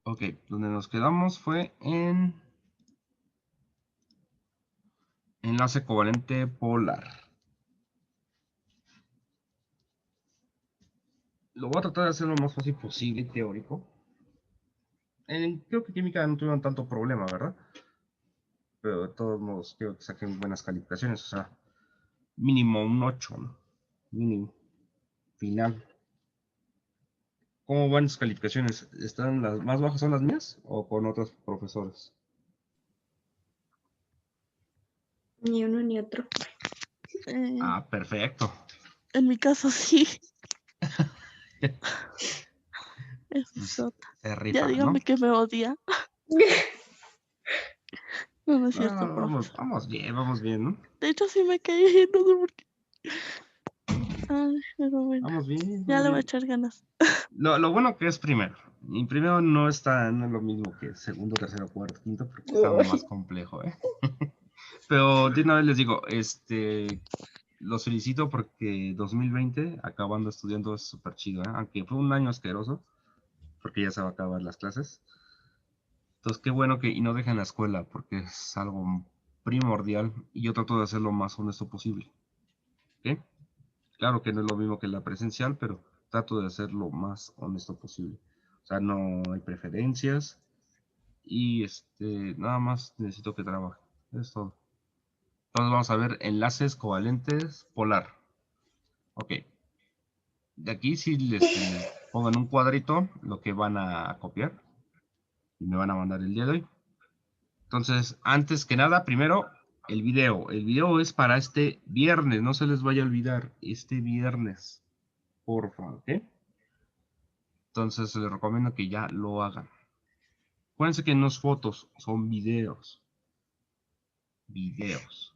Ok, donde nos quedamos fue en enlace covalente polar. Lo voy a tratar de hacer lo más fácil posible, teórico. Creo que química no tuvieron tanto problema, ¿verdad? Pero de todos modos, quiero que saquen buenas calificaciones, o sea, mínimo un 8, ¿no? Mínimo, final. ¿Cómo van sus calificaciones? ¿Están las más bajas son las mías o con otros profesores? Ni uno ni otro. Ah, perfecto. En mi caso sí. Eso es Pues, otra. se Ya rifa, ¿no? dígame que me odia. No, no es No, cierto, profe. vamos bien, ¿no? De hecho, sí me caí bien, no sé por qué. Ay, pero bueno, Vamos bien, ya vamos le voy a bien. echar ganas. Lo bueno que es primero. Y primero no es lo mismo que segundo, tercero, cuarto, quinto, porque está más Uy. complejo, ¿eh? Pero de una vez les digo, los felicito porque 2020, acabando estudiando, es súper chido, ¿eh? Aunque fue un año asqueroso, porque ya se va a acabar las clases. Entonces, qué bueno que y no dejen la escuela, porque es algo primordial y yo trato de hacer lo más honesto posible. ¿Ok? Claro que no es lo mismo que la presencial, pero trato de hacer lo más honesto posible. O sea, no hay preferencias y nada más necesito que trabaje. Es todo. Entonces vamos a ver enlaces covalentes polar. Ok. De aquí si les pongo en un cuadrito lo que van a copiar y me van a mandar el día de hoy. Entonces, antes que nada, primero el video. El video es para este viernes, no se les vaya a olvidar, este viernes, por favor, ¿ok? Entonces les recomiendo que ya lo hagan. Acuérdense que no es fotos, son videos. Videos.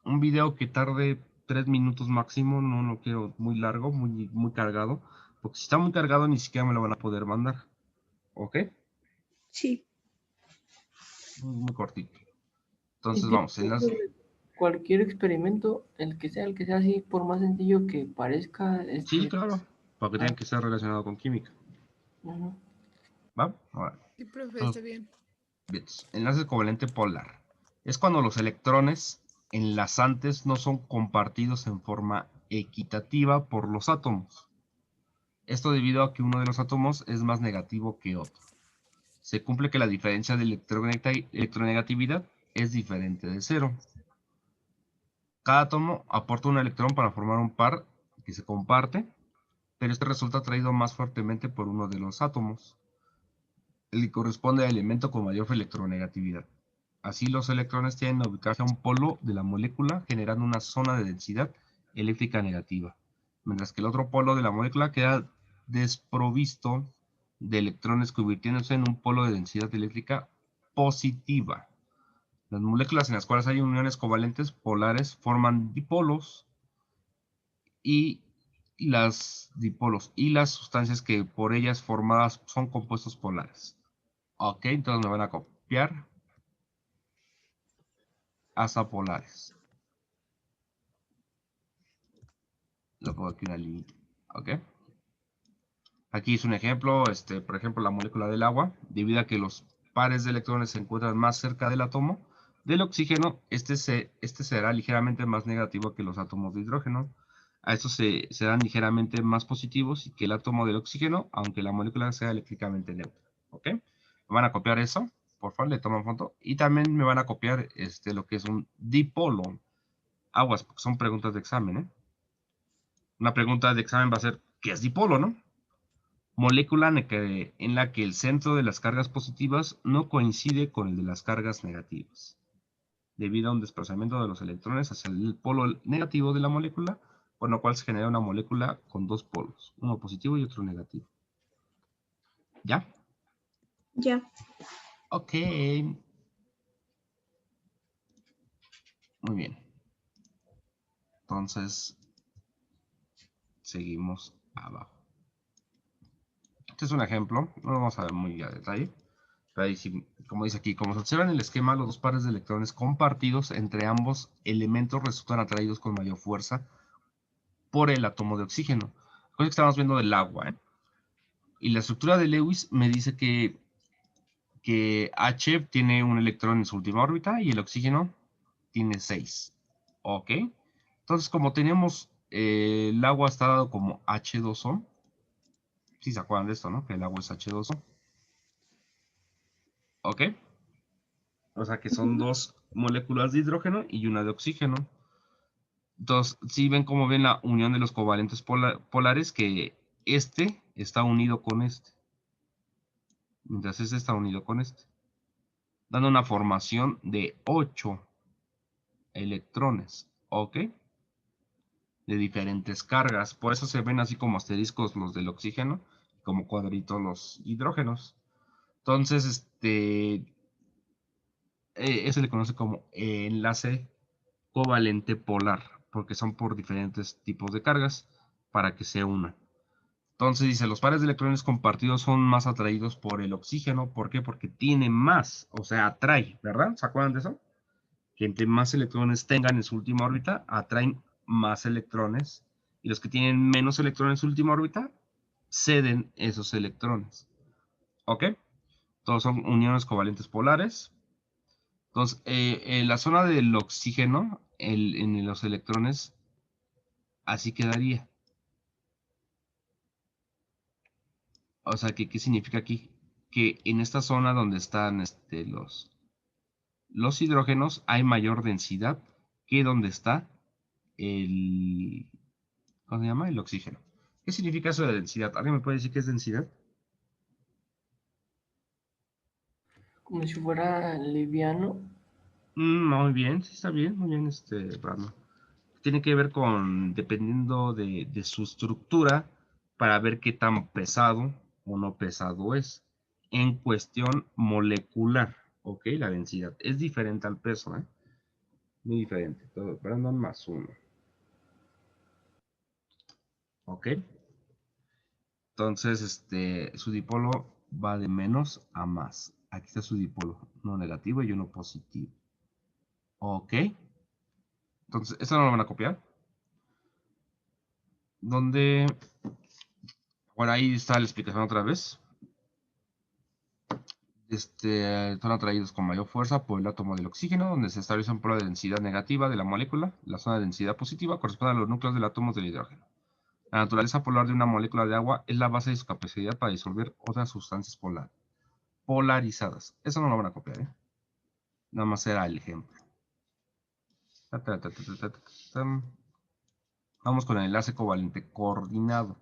Un video que tarde 3 minutos máximo, no lo quiero muy largo, muy cargado. Porque si está muy cargado ni siquiera me lo van a poder mandar. ¿Ok? Sí. Muy cortito. Y Entonces tipo, vamos, en las... cualquier experimento, el que sea así, por más sencillo que parezca, Sí, claro. Porque ah, tienen que estar relacionado con química. ujú. ¿Va? Ahora. Sí, profe, está Entonces, bien. bits. Enlace covalente polar. Es cuando los electrones enlazantes no son compartidos en forma equitativa por los átomos. Esto debido a que uno de los átomos es más negativo que otro. Se cumple que la diferencia de electronegatividad es diferente de cero. Cada átomo aporta un electrón para formar un par que se comparte, pero este resulta atraído más fuertemente por uno de los átomos, el que corresponde al elemento con mayor electronegatividad. Así los electrones tienden a ubicarse a un polo de la molécula generando una zona de densidad eléctrica negativa, mientras que el otro polo de la molécula queda desprovisto de electrones convirtiéndose en un polo de densidad eléctrica positiva. Las moléculas en las cuales hay uniones covalentes polares forman dipolos y las sustancias que por ellas formadas son compuestos polares. Ok, entonces me van a copiar hasta polares. Lo pongo aquí una línea. Ok. Aquí es un ejemplo, por ejemplo, la molécula del agua, debido a que los pares de electrones se encuentran más cerca del átomo del oxígeno, este será ligeramente más negativo que los átomos de hidrógeno. A estos se dan ligeramente más positivos que el átomo del oxígeno, aunque la molécula sea eléctricamente neutra. ¿Ok? Me van a copiar eso, por favor, le toman foto. Y también me van a copiar lo que es un dipolo. Aguas, porque son preguntas de examen, ¿eh? Una pregunta de examen va a ser, ¿qué es dipolo, no? Molécula en la que el centro de las cargas positivas no coincide con el de las cargas negativas, debido a un desplazamiento de los electrones hacia el polo negativo de la molécula, por lo cual se genera una molécula con dos polos, uno positivo y otro negativo. ¿Ya? Ya. Ok. Muy bien. Entonces, seguimos abajo. Este es un ejemplo, no lo vamos a ver muy a detalle. Pero ahí sí, como dice aquí, como se observa en el esquema, los dos pares de electrones compartidos entre ambos elementos resultan atraídos con mayor fuerza por el átomo de oxígeno. Cosa que estamos viendo del agua, ¿eh? Y la estructura de Lewis me dice que H tiene un electrón en su última órbita y el oxígeno tiene 6. ¿Ok? Entonces, como tenemos el agua está dado como H2O, si se acuerdan de esto, ¿no? Que el agua es H2O. ¿Ok? O sea que son Ujú. dos moléculas de hidrógeno y una de oxígeno. Entonces, si ven cómo ven la unión de los covalentes polares, que este está unido con este, mientras este está unido con este, dando una formación de 8 electrones, ¿ok? De diferentes cargas. Por eso se ven así como asteriscos los del oxígeno, como cuadritos los hidrógenos. Entonces, se le conoce como enlace covalente polar, porque son por diferentes tipos de cargas para que se unan. Entonces dice, los pares de electrones compartidos son más atraídos por el oxígeno. ¿Por qué? Porque tiene más, o sea, atrae, ¿verdad? ¿Se acuerdan de eso? Que entre más electrones tengan en su última órbita, atraen más electrones. Y los que tienen menos electrones en su última órbita, ceden esos electrones. ¿Ok? Todos son uniones covalentes polares. Entonces, en la zona del oxígeno, en los electrones, así quedaría. O sea, ¿qué significa aquí? Que en esta zona donde están los hidrógenos hay mayor densidad que donde está el, ¿cómo se llama? El oxígeno. ¿Qué significa eso de densidad? ¿Alguien me puede decir qué es densidad? Como si fuera liviano. Muy bien, sí está bien, muy bien, Brandon. Tiene que ver con, dependiendo de su estructura, para ver qué tan pesado o no pesado es. En cuestión molecular, ¿ok? La densidad es diferente al peso, ¿eh? Muy diferente. Todo, Brandon más uno, ¿ok? Entonces, su dipolo va de menos a más. Aquí está su dipolo, uno negativo y uno positivo. ¿Ok? Entonces, esto no lo van a copiar. Donde, bueno, ahí está la explicación otra vez. Son atraídos con mayor fuerza por el átomo del oxígeno, donde se establece un polo de densidad negativa de la molécula. La zona de densidad positiva corresponde a los núcleos del átomo del hidrógeno. La naturaleza polar de una molécula de agua es la base de su capacidad para disolver otras sustancias polarizadas. Eso no lo van a copiar, ¿eh? Nada más era el ejemplo. Vamos con el enlace covalente coordinado.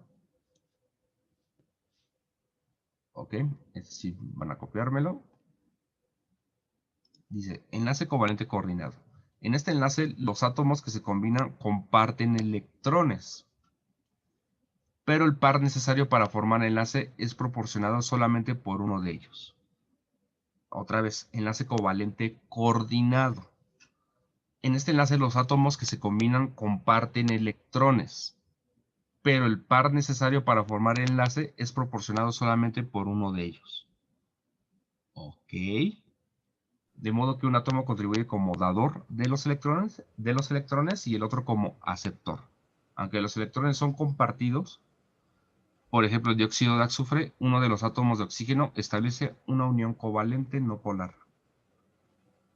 Ok, es decir, van a copiármelo. Dice, enlace covalente coordinado. En este enlace, los átomos que se combinan comparten electrones, pero el par necesario para formar el enlace es proporcionado solamente por uno de ellos. Otra vez, enlace covalente coordinado. En este enlace, los átomos que se combinan comparten electrones, pero el par necesario para formar el enlace es proporcionado solamente por uno de ellos. Ok. De modo que un átomo contribuye como dador de los electrones y el otro como aceptor. Aunque los electrones son compartidos, por ejemplo, el dióxido de azufre, uno de los átomos de oxígeno establece una unión covalente no polar,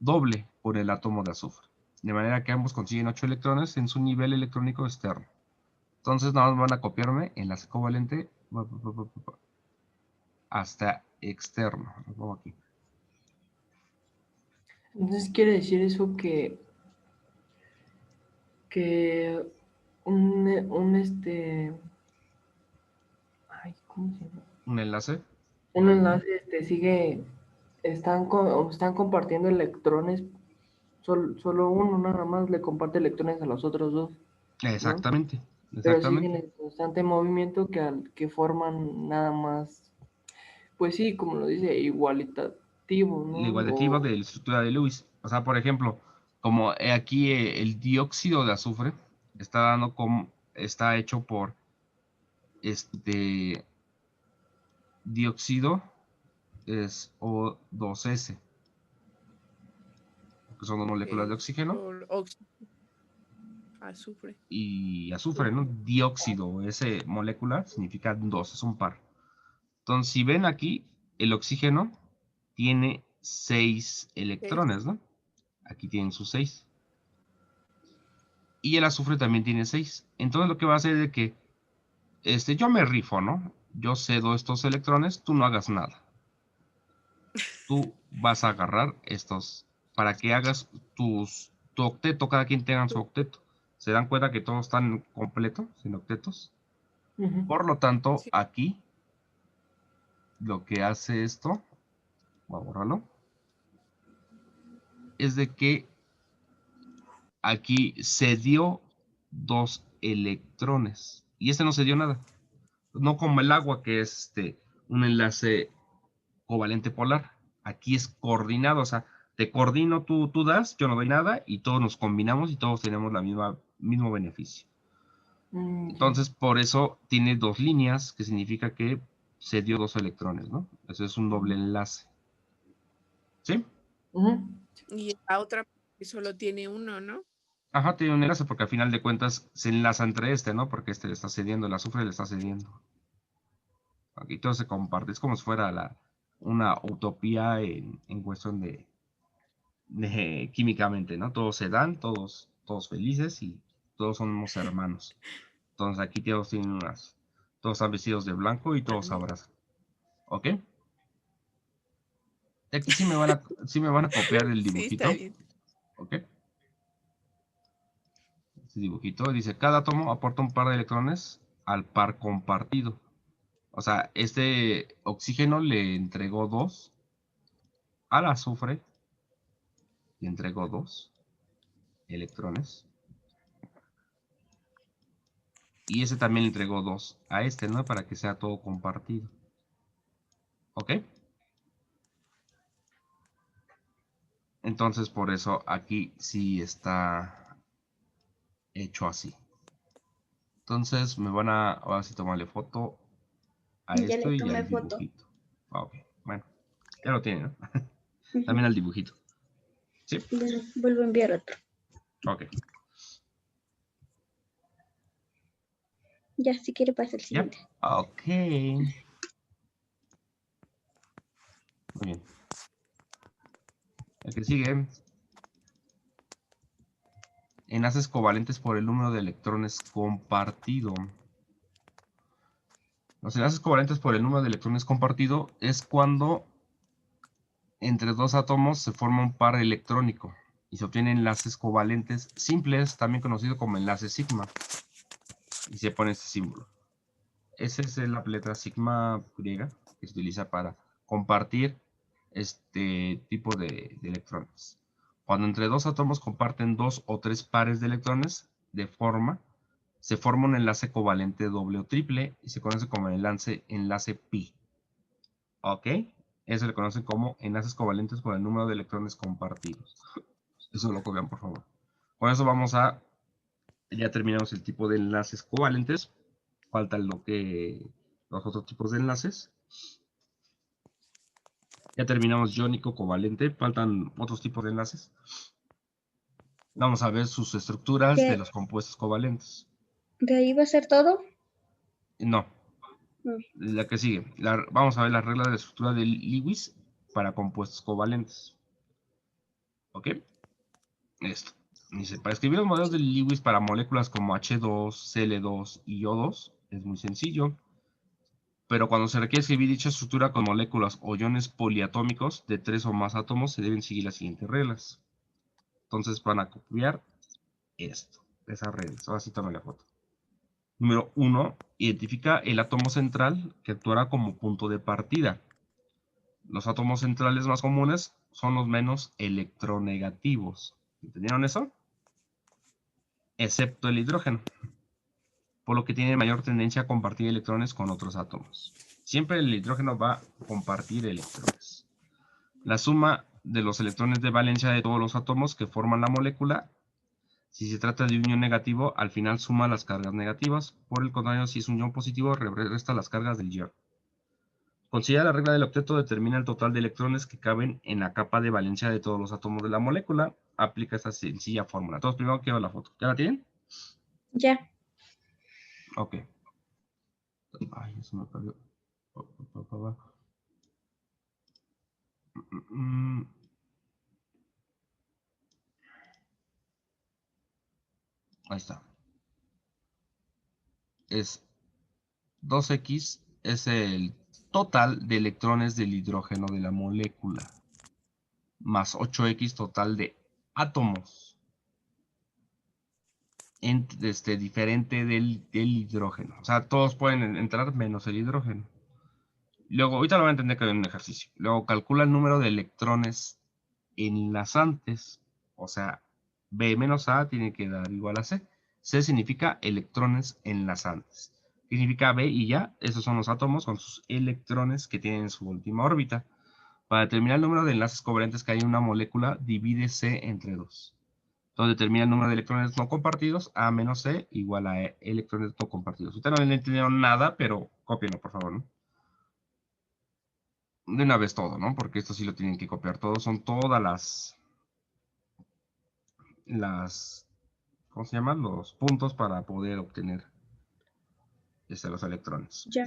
doble por el átomo de azufre, de manera que ambos consiguen 8 electrones en su nivel electrónico externo. Entonces nada más van a copiarme enlace covalente hasta externo. Lo pongo aquí. Entonces quiere decir eso que ay, ¿cómo se llama? Un enlace. Un enlace sigue, están compartiendo electrones, solo uno nada más le comparte electrones a los otros dos, ¿no? Exactamente. Pero siguen Exactamente. en constante movimiento que forman nada más, pues sí, como lo dice, igualitativo, La ¿no? igualativa de la estructura de Lewis. O sea, por ejemplo, como aquí el dióxido de azufre está hecho por este dióxido es O2S, que son dos moléculas de Es oxígeno por azufre. y azufre, ¿no? Dióxido, ese molécula significa dos, es un par. Entonces, si ven aquí, el oxígeno tiene 6 electrones, ¿no? Aquí tienen sus 6. Y el azufre también tiene 6. Entonces, lo que va a hacer es que yo me rifo, ¿no? Yo cedo estos electrones, tú no hagas nada. Tú vas a agarrar estos para que hagas tu octeto, cada quien tenga su octeto. ¿Se dan cuenta que todos están completos, sin octetos? Ujú. Por lo tanto, Sí. aquí lo que hace esto, voy a borrarlo, es de que aquí se dio 2 electrones y este no se dio nada. No como el agua, que es un enlace covalente polar. Aquí es coordinado, o sea, te coordino, tú das, yo no doy nada y todos nos combinamos y todos tenemos la mismo beneficio. Ya. Entonces, por eso tiene 2 líneas, que significa que se dio 2 electrones, ¿no? Eso es un doble enlace. ¿Sí? Ujú. Y la otra que solo tiene uno, ¿no? Ajá, tiene un enlace porque al final de cuentas se enlaza entre ¿no? Porque le está cediendo, el azufre le está cediendo. Aquí todo se comparte, es como si fuera una utopía en cuestión químicamente, ¿no? Todos se dan, todos felices y todos somos hermanos. Entonces aquí todos todos están vestidos de blanco y todos se abrazan. ¿Ok? Aquí sí me van a copiar el Sí, está dibujito. bien. ¿Ok? Este dibujito dice, cada átomo aporta un par de electrones al par compartido. O sea, este oxígeno le entregó 2 al azufre, le entregó 2 electrones. Y ese también le entregó 2 a ¿no? Para que sea todo compartido. ¿Ok? Entonces, por eso aquí sí está hecho así. Entonces, ahora sí tomarle foto a Ya esto le y tomé al foto. dibujito. Ok, bueno, ya lo tienen, ¿no? Ujú. También al dibujito. ¿Sí? Bueno, vuelvo a enviar otro. Ok. Ya, si quiere pasa el ¿Ya? siguiente. Ok. Muy bien. El que sigue. Enlaces covalentes por el número de electrones compartido. Los enlaces covalentes por el número de electrones compartido es cuando entre dos átomos se forma un par electrónico y se obtienen enlaces covalentes simples, también conocido como enlace sigma. Y se pone este símbolo. Esa es la letra sigma griega que se utiliza para compartir este tipo de electrones. Cuando entre dos átomos comparten 2 o 3 pares de electrones se forma un enlace covalente doble o triple y se conoce como enlace pi. ¿Ok? Eso le conocen como enlaces covalentes por el número de electrones compartidos. Eso lo copian, por favor. Con eso ya terminamos el tipo de enlaces covalentes. Falta los otros tipos de enlaces. Ya terminamos iónico covalente. Faltan otros tipos de enlaces. Vamos a ver sus estructuras de ¿De, los compuestos covalentes. de ahí va a ser todo? No, Mm. la que sigue. Vamos a ver las reglas de estructura de Lewis para compuestos covalentes. ¿Ok? Esto. Dice, para escribir los modelos de Lewis para moléculas como H2, Cl2 y O2 es muy sencillo. Pero cuando se requiere escribir dicha estructura con moléculas o iones poliatómicos de 3 o más átomos, se deben seguir las siguientes reglas. Entonces van a copiar esas reglas. Ahora sí tomen la foto. Número 1. Identifica el átomo central que actuará como punto de partida. Los átomos centrales más comunes son los menos electronegativos. ¿Entendieron eso? Excepto el hidrógeno, por lo que tiene mayor tendencia a compartir electrones con otros átomos. Siempre el hidrógeno va a compartir electrones. La suma de los electrones de valencia de todos los átomos que forman la molécula, si se trata de un ion negativo, al final suma las cargas negativas. Por el contrario, si es un ion positivo, resta las cargas del ion. Considera la regla del octeto, determina el total de electrones que caben en la capa de valencia de todos los átomos de la molécula. Aplica esta sencilla fórmula. Todos primero quiero la foto. ¿Ya la tienen? Ya. Ok. Ay, eso me perdió. Mm, Ahí está. Es 2x es el total de electrones del hidrógeno de la molécula, más 8x total de átomos diferente del hidrógeno. O sea, todos pueden entrar menos el hidrógeno. Luego, ahorita lo van a entender que hay un ejercicio. Luego calcula el número de electrones enlazantes. O sea, B menos A tiene que dar igual a C. C significa electrones enlazantes. Significa B y ya, esos son los átomos con sus electrones que tienen en su última órbita. Para determinar el número de enlaces covalentes que hay en una molécula, divide C entre 2. Entonces determina el número de electrones no compartidos, A menos C igual a electrones no compartidos. Ustedes no entendieron nada, pero cópienlo, por favor, ¿no? De una vez todo, ¿no? Porque esto sí lo tienen que copiar todo. Son todas ¿cómo se llaman? Los puntos para poder obtener los electrones. Ya.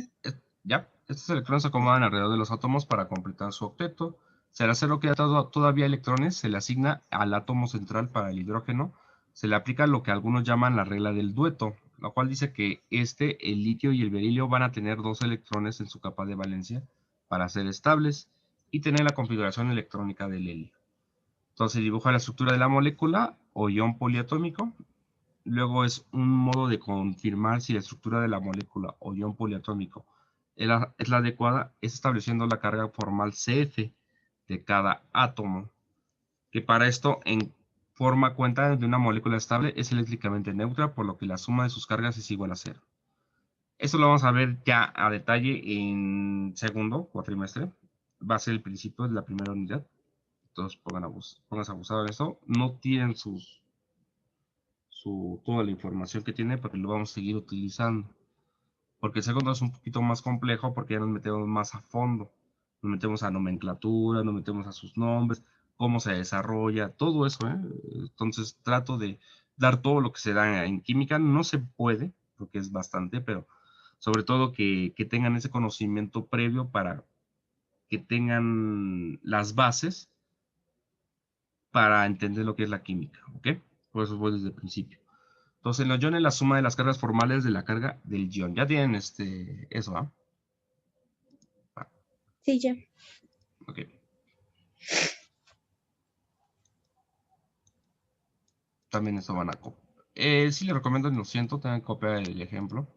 ¿Ya? Estos electrones se acomodan alrededor de los átomos para completar su octeto. Si al hacerlo queda todavía electrones, se le asigna al átomo central para el hidrógeno. Se le aplica lo que algunos llaman la regla del dueto, la cual dice que el litio y el berilio van a tener 2 electrones en su capa de valencia para ser estables y tener la configuración electrónica del helio. Entonces dibuja la estructura de la molécula o ion poliatómico. Luego es un modo de confirmar si la estructura de la molécula o ion poliatómico es la adecuada, es estableciendo la carga formal CF de cada átomo, que para esto en forma cuenta de una molécula estable es eléctricamente neutra, por lo que la suma de sus cargas es igual a 0. Eso lo vamos a ver ya a detalle en segundo cuatrimestre. Va a ser el principio de la primera unidad. Entonces pónganse abusados de eso. No tienen toda la información que tiene, porque lo vamos a seguir utilizando. Porque el segundo es un poquito más complejo porque ya nos metemos más a fondo. Nos metemos a nomenclatura, nos metemos a sus nombres, cómo se desarrolla, todo eso, ¿eh? Entonces trato de dar todo lo que se da en química. No se puede, porque es bastante, pero sobre todo que tengan ese conocimiento previo para que tengan las bases para entender lo que es la química, ¿ok? Por eso voy desde el principio. Entonces, en los iones, la suma de las cargas formales de la carga del ion. Ya tienen eso, ¿ah? Sí, ya. Ok. También esto van a copiar. Sí les recomiendo, lo siento, tengan copia del ejemplo.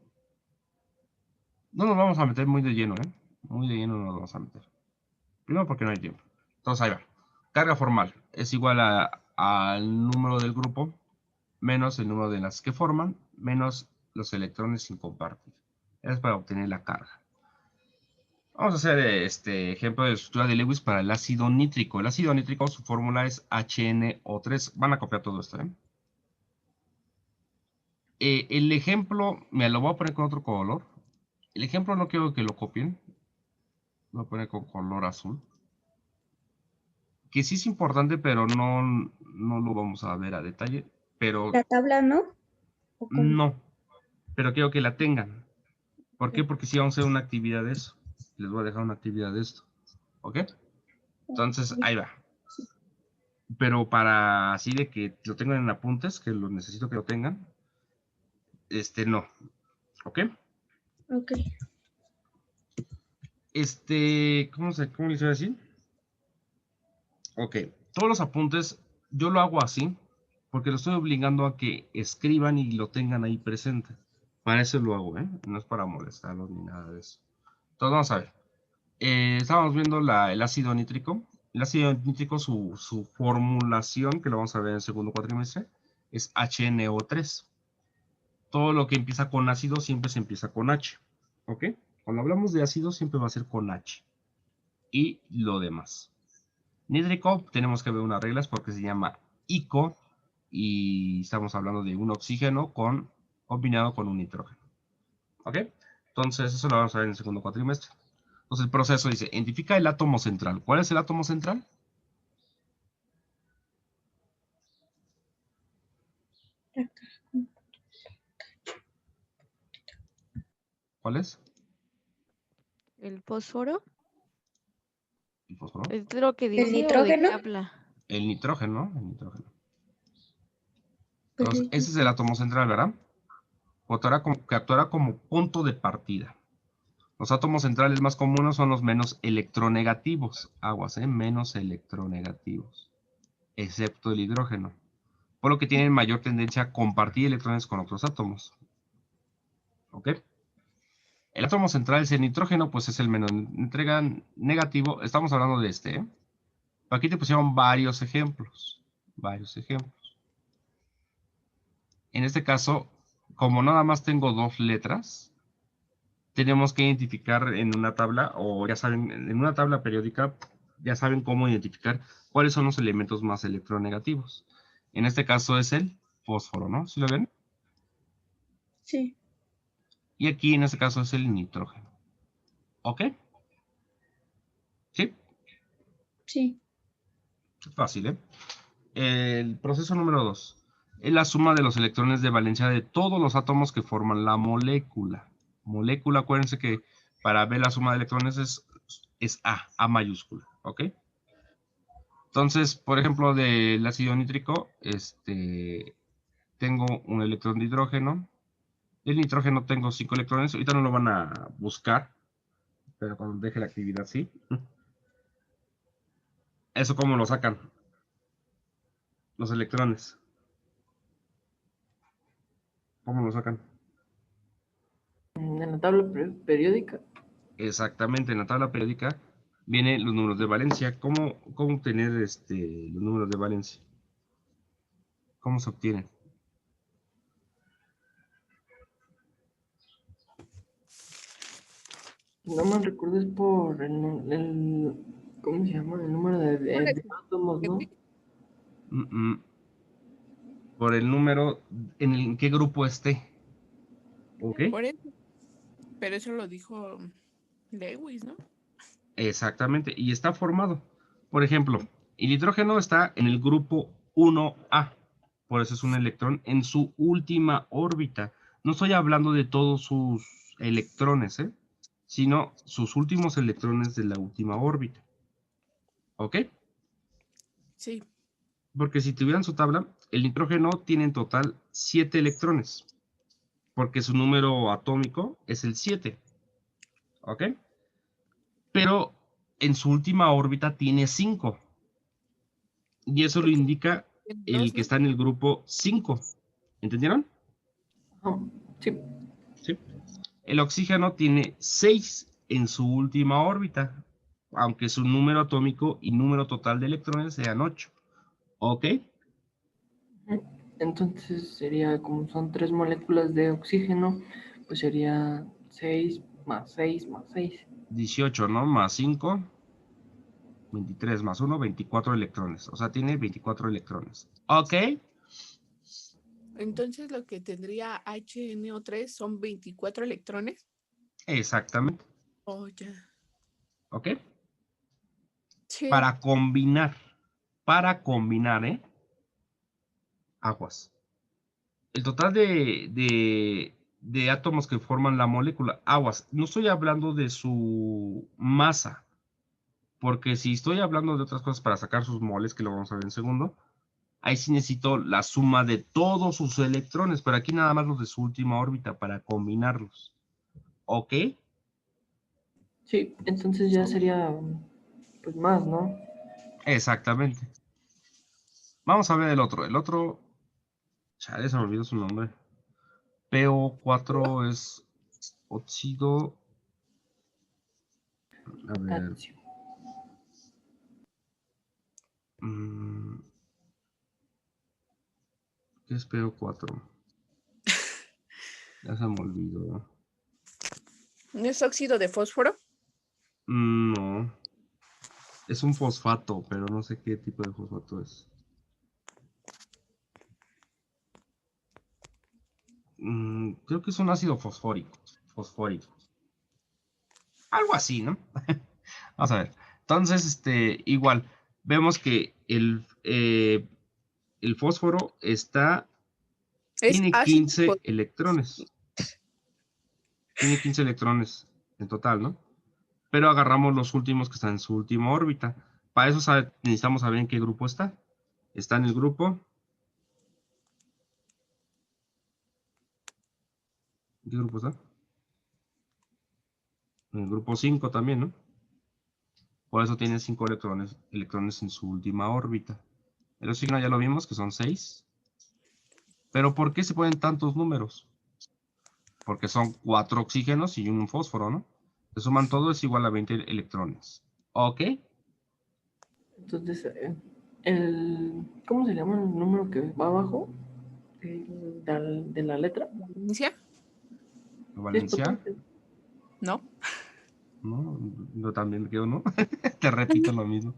No nos vamos a meter muy de lleno, ¿eh? Muy de lleno no nos vamos a meter. Primero porque no hay tiempo. Entonces, ahí va. Carga formal es igual al número del grupo menos el número de las que forman menos los electrones sin compartir. Es para obtener la carga. Vamos a hacer este ejemplo de estructura de Lewis para el ácido nítrico. El ácido nítrico, su fórmula es HNO3. Van a copiar todo esto, ¿eh? El ejemplo, me lo voy a poner con otro color. El ejemplo no quiero que lo copien. Lo voy a poner con color azul. Que sí es importante, pero no lo vamos a ver a detalle. Pero La tabla, ¿no? ¿O cómo? no. Pero quiero que la tengan. ¿Por qué? Porque sí vamos a hacer una actividad de eso. Les voy a dejar una actividad de esto. ¿Ok? Entonces, ahí va. Pero para así de que lo tengan en apuntes, que lo necesito que lo tengan, no. ¿Ok? Ok. ¿Cómo les iba a decir? Ok, todos los apuntes yo lo hago así porque lo estoy obligando a que escriban y lo tengan ahí presente. Para eso lo hago, ¿eh? No es para molestarlos ni nada de eso. Entonces vamos a ver. Estábamos viendo el ácido nítrico. El ácido nítrico, su formulación, que lo vamos a ver en el segundo cuatrimestre, es HNO3. Todo lo que empieza con ácido siempre se empieza con H. ¿Ok? Cuando hablamos de ácido siempre va a ser con H. Y lo demás. Nítrico, tenemos que ver unas reglas porque se llama ICO y estamos hablando de un oxígeno combinado con un nitrógeno. ¿Ok? Entonces, eso lo vamos a ver en el segundo cuatrimestre. Entonces, el proceso dice, identifica el átomo central. ¿Cuál es el átomo central? ¿Cuál es? ¿El fósforo? ¿El fósforo? ¿Es de lo que dice o de nitrógeno? qué habla? El nitrógeno, ¿no? El nitrógeno. Pues Entonces, sí. ese es el átomo central, ¿verdad? Que actuará como punto de partida. Los átomos centrales más comunes son los menos electronegativos. Aguas, menos electronegativos. Excepto el hidrógeno. Por lo que tienen mayor tendencia a compartir electrones con otros átomos. ¿Ok? El átomo central es el nitrógeno, pues es el menos entrega negativo. Estamos hablando de este, ¿eh? Aquí te pusieron varios ejemplos. Varios ejemplos. En este caso, como nada más tengo dos letras, tenemos que identificar en una tabla, o ya saben, en una tabla periódica, ya saben cómo identificar cuáles son los elementos más electronegativos. En este caso es el fósforo, ¿no? ¿Sí lo ven? Sí. Y aquí en este caso es el nitrógeno. ¿Ok? ¿Sí? Sí. Fácil, ¿eh? El proceso número 2 es la suma de los electrones de valencia de todos los átomos que forman la molécula. Molécula, acuérdense que para ver la suma de electrones es A mayúscula, ¿ok? Entonces, por ejemplo, del ácido nítrico, tengo un electrón de hidrógeno. Del nitrógeno tengo 5 electrones. Ahorita no lo van a buscar, pero cuando deje la actividad, sí. ¿Eso cómo lo sacan? Los electrones. ¿Cómo lo sacan? En la tabla periódica. Exactamente, en la tabla periódica vienen los números de valencia. ¿Cómo obtener los números de valencia? ¿Cómo se obtienen? No me recuerdo, es por ¿cómo se llama? El número de átomos, ¿no? Por el número en qué grupo esté. ¿Ok? Por eso. Pero eso lo dijo Lewis, ¿no? Exactamente, y está formado. Por ejemplo, el hidrógeno está en el grupo 1A, por eso es un electrón en su última órbita. No estoy hablando de todos sus electrones, sino sus últimos electrones de la última órbita. ¿Ok? Sí. Porque si tuvieran su tabla, el nitrógeno tiene en total 7 electrones, porque su número atómico es el 7. ¿Ok? Pero en su última órbita tiene 5. Y eso lo Porque indica el dos, que ¿no? está en el grupo 5. ¿Entendieron? Ajá, sí. Sí. El oxígeno tiene 6 en su última órbita, aunque su número atómico y número total de electrones sean 8. ¿Ok? Entonces sería, como son 3 moléculas de oxígeno, pues sería 6 más 6 más 6. 18, ¿no? Más 5, 23 más 1, 24 electrones. O sea, tiene 24 electrones. ¿Ok? Entonces lo que tendría HNO3 son 24 electrones. Exactamente. Oh, ya. ¿Ok? Sí. Para combinar, aguas. El total de átomos que forman la molécula, aguas, no estoy hablando de su masa, porque si estoy hablando de otras cosas para sacar sus moles, que lo vamos a ver en segundo, ahí sí necesito la suma de todos sus electrones, pero aquí nada más los de su última órbita para combinarlos. ¿Ok? Sí, entonces ya sería, pues más, ¿no? Exactamente. Vamos a ver el otro. El otro, chale, se me olvidó su nombre. PO4 es óxido. A ver. Potasio. ¿Qué es PO4? Ya se me olvidó. ¿No es óxido de fósforo? No. Es un fosfato, pero no sé qué tipo de fosfato es. Creo que es un ácido fosfórico. Algo así, ¿no? Vamos a ver. Entonces, igual, vemos que el fósforo Es tiene ácido 15 electrones. Tiene 15 electrones en total, ¿no? pero agarramos los últimos que están en su última órbita. Para eso necesitamos saber en qué grupo está. Está en el grupo. ¿En qué grupo está? En el grupo 5 también, ¿no? Por eso tiene 5 electrones en su última órbita. El oxígeno ya lo vimos, que son 6. Pero ¿por qué se ponen tantos números? Porque son 4 oxígenos y un fósforo, ¿no? Se suman todo, es igual a 20 electrones. ¿Ok? Entonces, ¿cómo se llama el número que va abajo de la letra? ¿Valencia? Valencia. No. No, yo también creo, ¿no? Te repito lo mismo.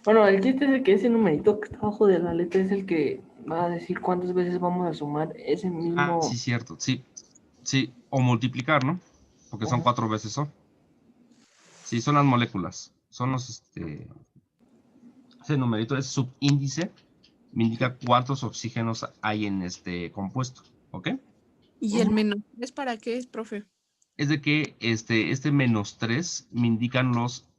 Bueno, el chiste es el que ese numerito que está abajo de la letra es el que va a decir cuántas veces vamos a sumar ese mismo. Sí, cierto. Sí. Sí. O multiplicar, ¿no? Porque son 4 veces O. Sí, son las moléculas. Son los, ese numerito es subíndice. Me indica cuántos oxígenos hay en este compuesto. ¿Ok? ¿Y el menos 3 para qué es, profe? Es de que este menos 3 me indican los,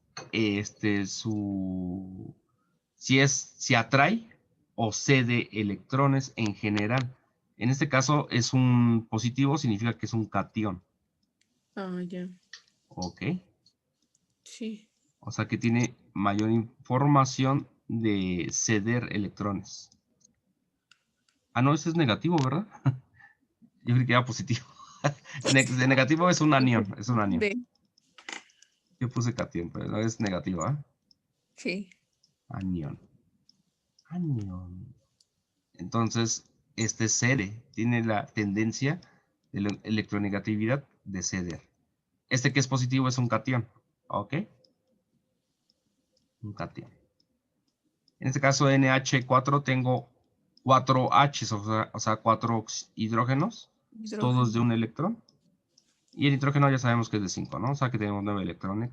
si atrae o cede electrones en general. En este caso es un positivo, significa que es un catión. Ah, ya. ¿Ok? Sí. O sea que tiene mayor información de ceder electrones. Ah, no, ese es negativo, ¿verdad? Yo creí que era positivo. De negativo es un anión, es un anión. De. Yo puse catión, pero no es negativo, ¿eh? Sí. Anión. Anión. Entonces, este cede, tiene la tendencia de la electronegatividad de ceder. Este que es positivo es un catión, ¿ok? Un catión. En este caso, NH4 tengo 4 H's, o sea 4 hidrógenos, todos de un electrón. Y el nitrógeno ya sabemos que es de 5, ¿no? O sea que tenemos 9 electrones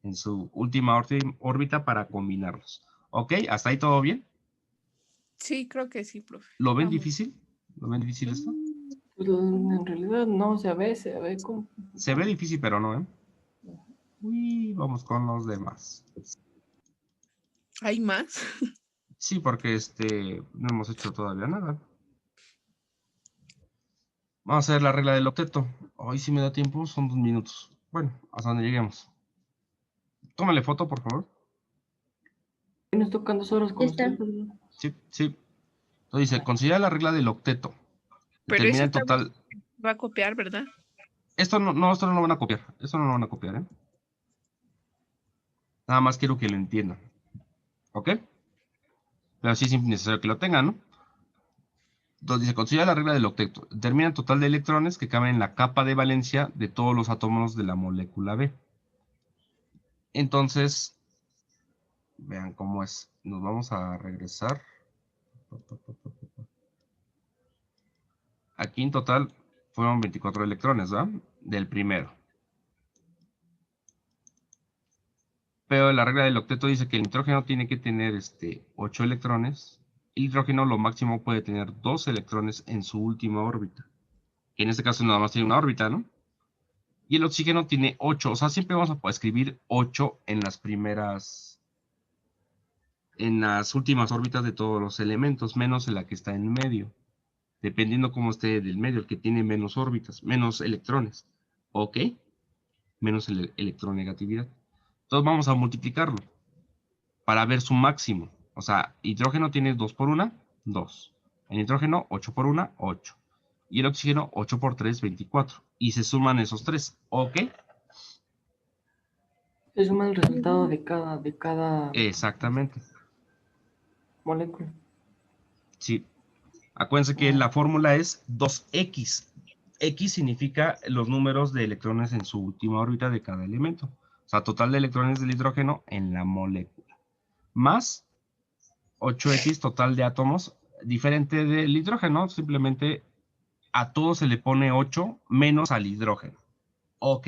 en su última órbita para combinarlos. ¿Ok? ¿Hasta ahí todo bien? Sí, creo que sí, profe. ¿Lo ven Vamos. difícil? ¿Lo ven difícil esto? Pues, en realidad no se ve como. Se ve difícil, pero no, ¿eh? Uy, vamos con los demás. ¿Hay más? Sí, porque no hemos hecho todavía nada. Vamos a hacer la regla del octeto. Hoy si me da tiempo, son 2 minutos. Bueno, hasta donde lleguemos. Tómale foto, por favor. Tienes tocando horas con Ya está. ustedes. Sí, sí. Entonces dice, considera la regla del octeto. Pero Determina eso en total. va a copiar, ¿verdad? Esto no lo van a copiar. Esto no lo van a copiar, ¿eh? Nada más quiero que lo entiendan. ¿Ok? Pero sí es necesario que lo tengan, ¿no? Entonces dice, considera la regla del octeto. Determina el total de electrones que caben en la capa de valencia de todos los átomos de la molécula B. Entonces, vean cómo es. Nos vamos a regresar. Aquí en total fueron 24 electrones, ¿verdad? Del primero. Pero la regla del octeto dice que el nitrógeno tiene que tener 8 electrones. El hidrógeno lo máximo puede tener 2 electrones en su última órbita. Que en este caso nada más tiene una órbita, ¿no? Y el oxígeno tiene 8. O sea, siempre vamos a poder escribir 8 en las últimas órbitas de todos los elementos, menos en la que está en medio. Dependiendo cómo esté del medio, el que tiene menos órbitas, menos electrones. ¿Ok? Menos electronegatividad. Entonces vamos a multiplicarlo para ver su máximo. O sea, hidrógeno tiene 2 por 1, 2. El nitrógeno 8 por 1, 8. Y el oxígeno 8 por 3, 24. Y se suman esos 3. ¿Ok? Se suma el resultado de cada Exactamente. molécula. Sí. Acuérdense que la fórmula es 2x. X significa los números de electrones en su última órbita de cada elemento. O sea, total de electrones del hidrógeno en la molécula. Más 8x total de átomos, diferente del hidrógeno, simplemente a todo se le pone 8 menos al hidrógeno. ¿Ok?